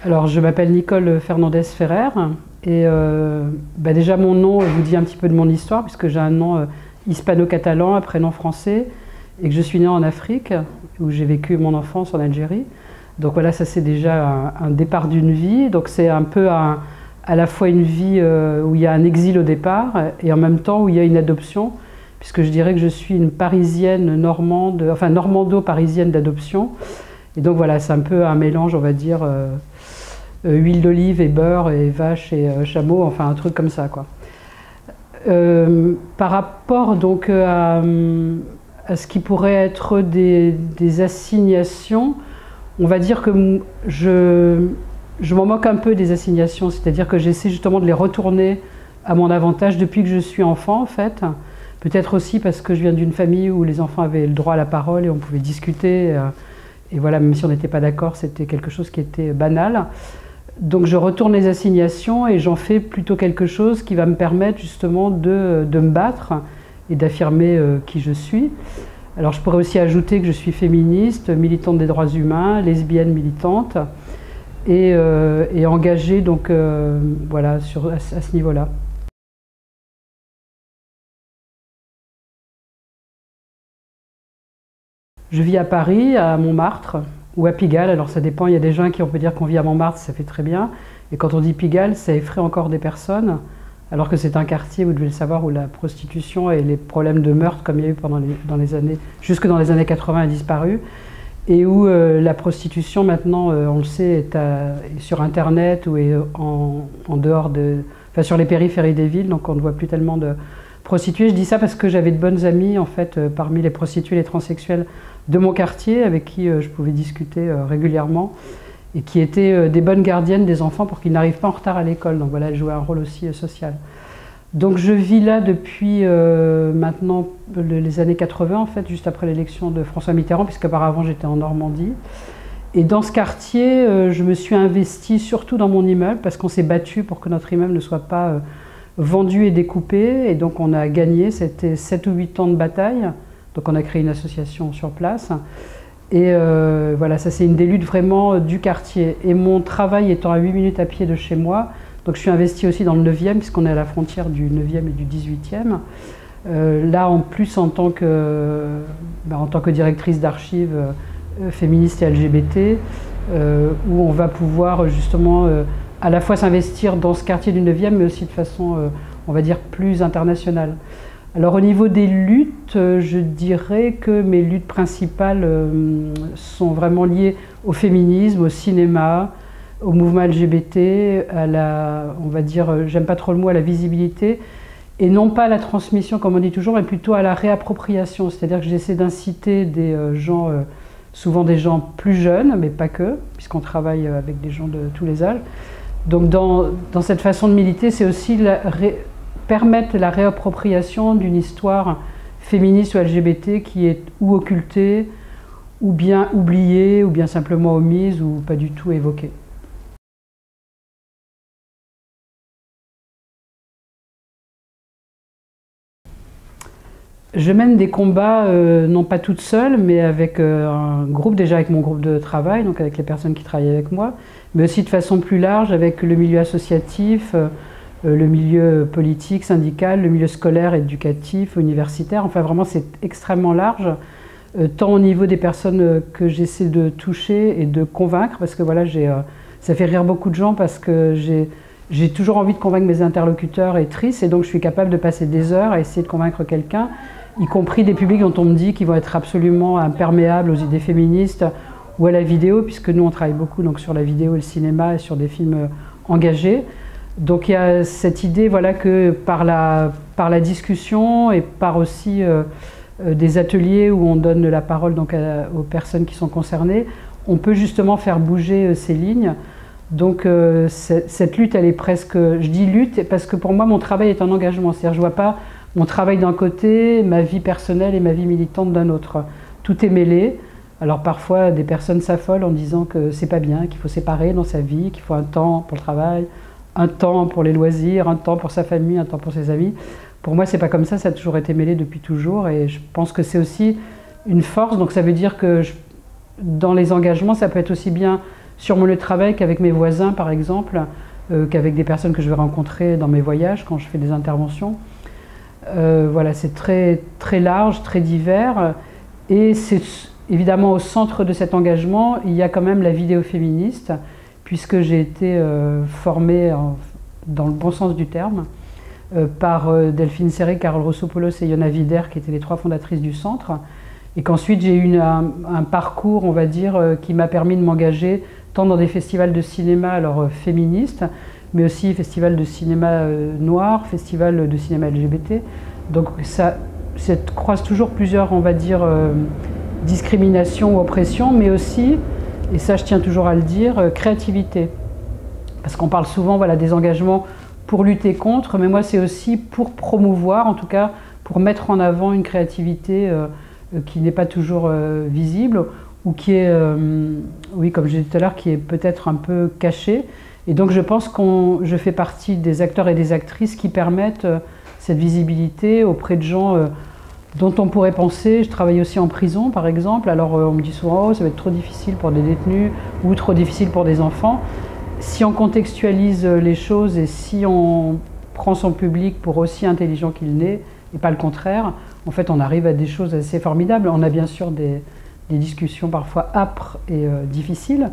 Alors, je m'appelle Nicole Fernandez-Ferrer et déjà mon nom vous dit un petit peu de mon histoire puisque j'ai un nom hispano-catalan, un prénom français et que je suis née en Afrique où j'ai vécu mon enfance en Algérie. Donc voilà, ça c'est déjà un départ d'une vie. Donc c'est un peu à la fois une vie où il y a un exil au départ et en même temps où il y a une adoption, puisque je dirais que je suis une parisienne normande, enfin normando-parisienne d'adoption. Et donc voilà, c'est un peu un mélange, on va dire, huile d'olive et beurre et vache et chameau, enfin un truc comme ça, quoi. Par rapport donc à ce qui pourrait être des assignations, on va dire que je m'en moque un peu des assignations, c'est-à-dire que j'essaie justement de les retourner à mon avantage depuis que je suis enfant, en fait. Peut-être aussi parce que je viens d'une famille où les enfants avaient le droit à la parole et on pouvait discuter. Et voilà, même si on n'était pas d'accord, c'était quelque chose qui était banal. Donc je retourne les assignations et j'en fais plutôt quelque chose qui va me permettre justement de me battre et d'affirmer qui je suis. Alors je pourrais aussi ajouter que je suis féministe, militante des droits humains, lesbienne militante et engagée donc voilà, à ce niveau-là. Je vis à Paris, à Montmartre ou à Pigalle, alors ça dépend, il y a des gens qui on peut dire qu'on vit à Montmartre, ça fait très bien, et quand on dit Pigalle, ça effraie encore des personnes, alors que c'est un quartier, vous devez le savoir, où la prostitution et les problèmes de meurtre, comme il y a eu jusque dans les années 80, a disparu, et où la prostitution maintenant, on le sait, est sur Internet ou est en dehors enfin sur les périphéries des villes, donc on ne voit plus tellement de prostituées. Je dis ça parce que j'avais de bonnes amies, en fait, parmi les prostituées et les transsexuels de mon quartier, avec qui je pouvais discuter régulièrement, et qui étaient des bonnes gardiennes des enfants pour qu'ils n'arrivent pas en retard à l'école. Donc voilà, elles jouaient un rôle aussi social. Donc je vis là depuis maintenant les années 80, en fait, juste après l'élection de François Mitterrand, puisqu'auparavant j'étais en Normandie. Et dans ce quartier, je me suis investie surtout dans mon immeuble, parce qu'on s'est battu pour que notre immeuble ne soit pas vendu et découpé, et donc on a gagné, c'était 7 ou 8 ans de bataille, donc on a créé une association sur place, et voilà, ça c'est une des luttes vraiment du quartier. Et mon travail étant à 8 minutes à pied de chez moi, donc je suis investie aussi dans le 9e, puisqu'on est à la frontière du 9e et du 18e. Là en plus en tant que directrice d'archives féministes et LGBT, où on va pouvoir justement à la fois s'investir dans ce quartier du 9e, mais aussi de façon, on va dire, plus internationale. Alors au niveau des luttes, je dirais que mes luttes principales sont vraiment liées au féminisme, au cinéma, au mouvement LGBT, on va dire, j'aime pas trop le mot, à la visibilité, et non pas à la transmission, comme on dit toujours, mais plutôt à la réappropriation. C'est-à-dire que j'essaie d'inciter des gens, souvent des gens plus jeunes, mais pas que, puisqu'on travaille avec des gens de tous les âges. Donc dans cette façon de militer, c'est aussi permettre la réappropriation d'une histoire féministe ou LGBT qui est ou occultée, ou bien oubliée, ou bien simplement omise, ou pas du tout évoquée. Je mène des combats, non pas toute seule, mais avec un groupe, déjà avec mon groupe de travail, donc avec les personnes qui travaillent avec moi, mais aussi de façon plus large avec le milieu associatif, le milieu politique, syndical, le milieu scolaire, éducatif, universitaire. Enfin vraiment c'est extrêmement large, tant au niveau des personnes que j'essaie de toucher et de convaincre, parce que voilà, ça fait rire beaucoup de gens parce que j'ai toujours envie de convaincre mes interlocuteurs et trices, et donc je suis capable de passer des heures à essayer de convaincre quelqu'un, y compris des publics dont on me dit qu'ils vont être absolument imperméables aux idées féministes ou à la vidéo, puisque nous on travaille beaucoup donc, sur la vidéo et le cinéma et sur des films engagés. Donc il y a cette idée voilà, que par la discussion et par aussi des ateliers où on donne la parole donc, aux personnes qui sont concernées, on peut justement faire bouger ces lignes. Donc cette lutte, elle est presque, je dis lutte parce que pour moi mon travail est un engagement, c'est-à-dire je ne vois pas mon travail d'un côté, ma vie personnelle et ma vie militante d'un autre. Tout est mêlé. Alors parfois des personnes s'affolent en disant que c'est pas bien, qu'il faut séparer dans sa vie, qu'il faut un temps pour le travail, un temps pour les loisirs, un temps pour sa famille, un temps pour ses amis. Pour moi c'est pas comme ça a toujours été mêlé depuis toujours, et je pense que c'est aussi une force, donc ça veut dire que dans les engagements ça peut être aussi bien sur mon lieu de travail qu'avec mes voisins, par exemple, qu'avec des personnes que je vais rencontrer dans mes voyages, quand je fais des interventions. Voilà, c'est très, très large, très divers. Et c'est évidemment au centre de cet engagement, il y a quand même la vidéo féministe, puisque j'ai été formée, dans le bon sens du terme, par Delphine Seyrig, Carole Rossopoulos et Yona Vider, qui étaient les 3 fondatrices du centre. Et qu'ensuite j'ai eu un parcours, on va dire, qui m'a permis de m'engager tant dans des festivals de cinéma, alors féministes, mais aussi festivals de cinéma noir, festivals de cinéma LGBT. Donc ça croise toujours plusieurs, on va dire, discriminations ou oppressions, mais aussi, et ça je tiens toujours à le dire, créativité. Parce qu'on parle souvent, voilà, des engagements pour lutter contre, mais moi c'est aussi pour promouvoir, en tout cas pour mettre en avant une créativité qui n'est pas toujours visible, ou qui est, oui, comme je disais tout à l'heure, qui est peut-être un peu cachée. Et donc je pense que je fais partie des acteurs et des actrices qui permettent cette visibilité auprès de gens dont on pourrait penser. Je travaille aussi en prison, par exemple. Alors on me dit souvent, oh, ça va être trop difficile pour des détenus ou trop difficile pour des enfants. Si on contextualise les choses et si on prend son public pour aussi intelligent qu'il n'est, et pas le contraire, en fait on arrive à des choses assez formidables. On a bien sûr des discussions parfois âpres et difficiles,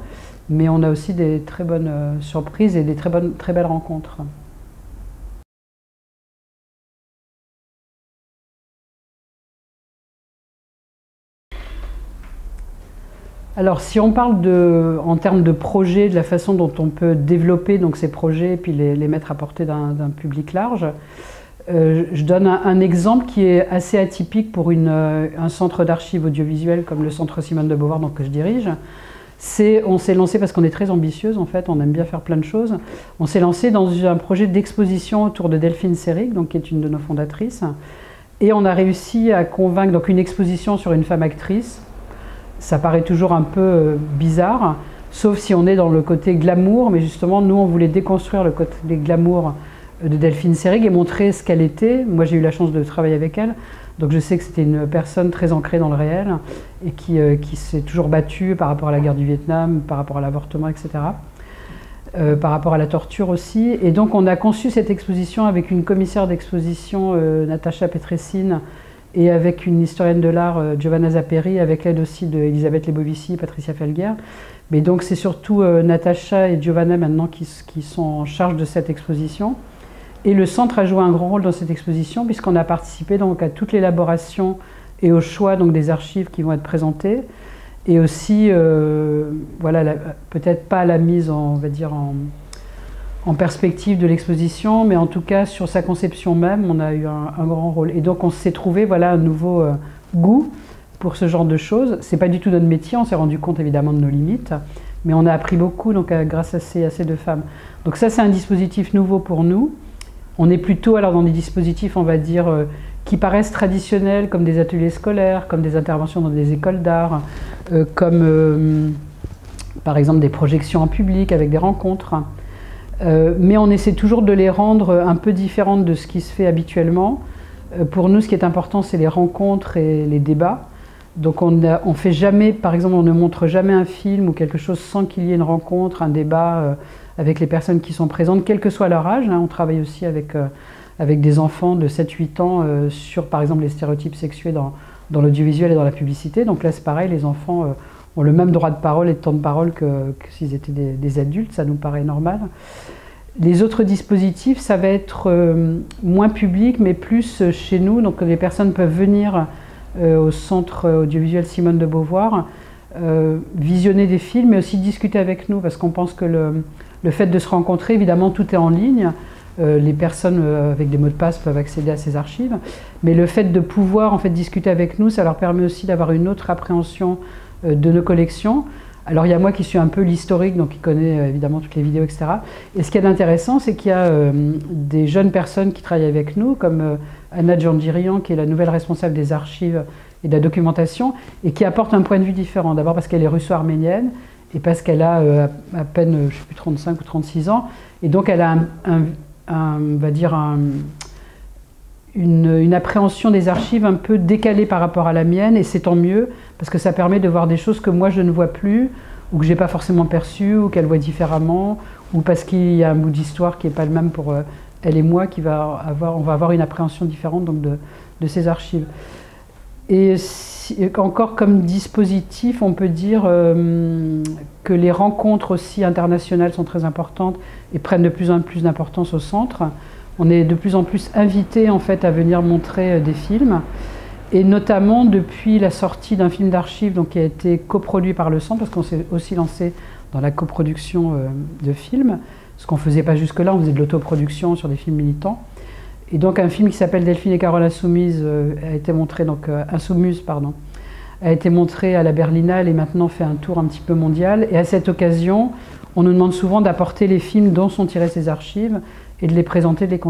mais on a aussi des très bonnes surprises et des très belles rencontres. Alors si on parle en termes de projets, de la façon dont on peut développer donc, ces projets et puis les mettre à portée d'un public large, je donne un exemple qui est assez atypique pour un centre d'archives audiovisuelles comme le centre Simone de Beauvoir donc, que je dirige. On s'est lancé parce qu'on est très ambitieuse en fait, on aime bien faire plein de choses. On s'est lancé dans un projet d'exposition autour de Delphine Seyrig, donc, qui est une de nos fondatrices. Et on a réussi à convaincre, donc une exposition sur une femme actrice. Ça paraît toujours un peu bizarre, sauf si on est dans le côté glamour, mais justement nous on voulait déconstruire le côté glamour de Delphine Seyrig et montrer ce qu'elle était. Moi j'ai eu la chance de travailler avec elle, donc je sais que c'était une personne très ancrée dans le réel et qui s'est toujours battue par rapport à la guerre du Vietnam, par rapport à l'avortement, etc. Par rapport à la torture aussi. Et donc on a conçu cette exposition avec une commissaire d'exposition, Natacha Petressine, et avec une historienne de l'art, Giovanna Zapperi, avec l'aide aussi d'Elisabeth Lebovici et Patricia Felguer. Mais donc c'est surtout Natacha et Giovanna maintenant qui sont en charge de cette exposition. Et le centre a joué un grand rôle dans cette exposition puisqu'on a participé donc à toute l'élaboration et au choix donc, des archives qui vont être présentées. Et aussi, voilà, peut-être pas la mise on va dire, en perspective de l'exposition, mais en tout cas sur sa conception même, on a eu un grand rôle. Et donc on s'est trouvé voilà, un nouveau goût pour ce genre de choses. C'est pas du tout notre métier, on s'est rendu compte évidemment de nos limites, mais on a appris beaucoup donc, grâce à ces 2 femmes. Donc ça c'est un dispositif nouveau pour nous. On est plutôt alors, dans des dispositifs, on va dire, qui paraissent traditionnels, comme des ateliers scolaires, comme des interventions dans des écoles d'art, comme par exemple des projections en public avec des rencontres. Mais on essaie toujours de les rendre un peu différentes de ce qui se fait habituellement. Pour nous, ce qui est important, c'est les rencontres et les débats. Donc on fait jamais, par exemple, on ne montre jamais un film ou quelque chose sans qu'il y ait une rencontre, un débat avec les personnes qui sont présentes, quel que soit leur âge. On travaille aussi avec des enfants de 7-8 ans sur, par exemple, les stéréotypes sexués dans l'audiovisuel et dans la publicité. Donc là, c'est pareil, les enfants ont le même droit de parole et de temps de parole que s'ils étaient des adultes, ça nous paraît normal. Les autres dispositifs, ça va être moins public, mais plus chez nous. Donc les personnes peuvent venir au centre audiovisuel Simone de Beauvoir, visionner des films, mais aussi discuter avec nous, parce qu'on pense que le fait de se rencontrer, évidemment, tout est en ligne. Les personnes avec des mots de passe peuvent accéder à ces archives, mais le fait de pouvoir en fait, discuter avec nous, ça leur permet aussi d'avoir une autre appréhension de nos collections. Alors il y a moi qui suis un peu l'historique, donc qui connaît évidemment toutes les vidéos, etc. Et ce qui est intéressant, c'est qu'il y a des jeunes personnes qui travaillent avec nous, comme Anna Djandjirian, qui est la nouvelle responsable des archives et de la documentation, et qui apporte un point de vue différent. D'abord parce qu'elle est russo-arménienne, et parce qu'elle a à peine, je ne sais plus, 35 ou 36 ans, et donc elle a on va dire une appréhension des archives un peu décalée par rapport à la mienne, et c'est tant mieux, parce que ça permet de voir des choses que moi je ne vois plus, ou que j'ai pas forcément perçu, ou qu'elle voit différemment, ou parce qu'il y a un bout d'histoire qui n'est pas le même pour elle et moi, on va avoir une appréhension différente donc de ces archives. Et encore comme dispositif, on peut dire que les rencontres aussi internationales sont très importantes et prennent de plus en plus d'importance au centre. On est de plus en plus invités en fait à venir montrer des films, et notamment depuis la sortie d'un film d'archives qui a été coproduit par le centre, parce qu'on s'est aussi lancé dans la coproduction de films, ce qu'on ne faisait pas jusque-là, on faisait de l'autoproduction sur des films militants. Et donc un film qui s'appelle Delphine et Carole Insoumise a été montré, Insoumise, pardon, a été montré à la Berlinale et maintenant fait un tour un petit peu mondial. Et à cette occasion, on nous demande souvent d'apporter les films dont sont tirées ces archives et de les présenter, de les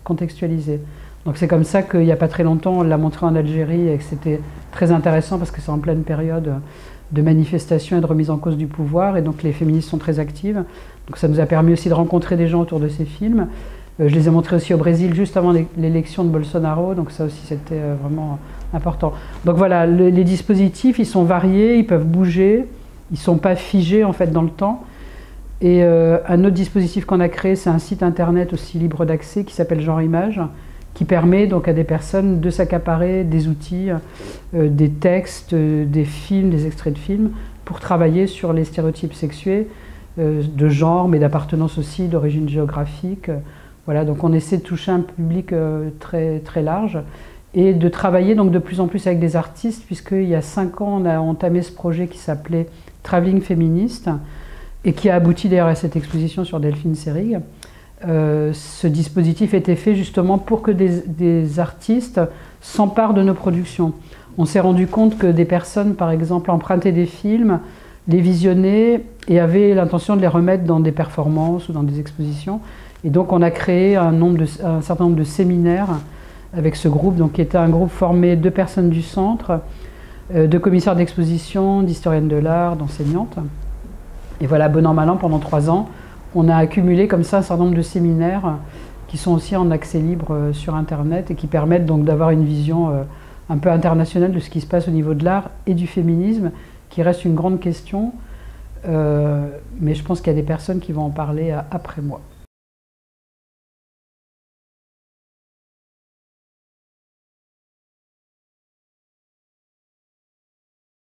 contextualiser. Donc c'est comme ça qu'il n'y a pas très longtemps, on l'a montré en Algérie et que c'était très intéressant parce que c'est en pleine période de manifestation et de remise en cause du pouvoir, et donc les féministes sont très actives. Donc ça nous a permis aussi de rencontrer des gens autour de ces films. Je les ai montrés aussi au Brésil juste avant l'élection de Bolsonaro, donc ça aussi c'était vraiment important. Donc voilà, les dispositifs, ils sont variés, ils peuvent bouger, ils ne sont pas figés en fait dans le temps. Et un autre dispositif qu'on a créé, c'est un site internet aussi libre d'accès qui s'appelle Genre Image, qui permet donc à des personnes de s'accaparer des outils, des textes, des films, des extraits de films, pour travailler sur les stéréotypes sexués, de genre, mais d'appartenance aussi, d'origine géographique. Voilà, donc on essaie de toucher un public très, très large et de travailler donc de plus en plus avec des artistes, puisqu'il y a 5 ans, on a entamé ce projet qui s'appelait Travelling Féministe et qui a abouti d'ailleurs à cette exposition sur Delphine Seyrig. Ce dispositif était fait justement pour que des artistes s'emparent de nos productions. On s'est rendu compte que des personnes, par exemple, empruntaient des films, les visionnaient et avaient l'intention de les remettre dans des performances ou dans des expositions. Et donc on a créé un certain nombre de séminaires avec ce groupe, donc, qui était un groupe formé de personnes du centre, de commissaires d'exposition, d'historiennes de l'art, d'enseignantes. Et voilà, bon an, mal an, pendant 3 ans, on a accumulé comme ça un certain nombre de séminaires qui sont aussi en accès libre sur Internet et qui permettent donc d'avoir une vision un peu internationale de ce qui se passe au niveau de l'art et du féminisme, qui reste une grande question, mais je pense qu'il y a des personnes qui vont en parler après moi.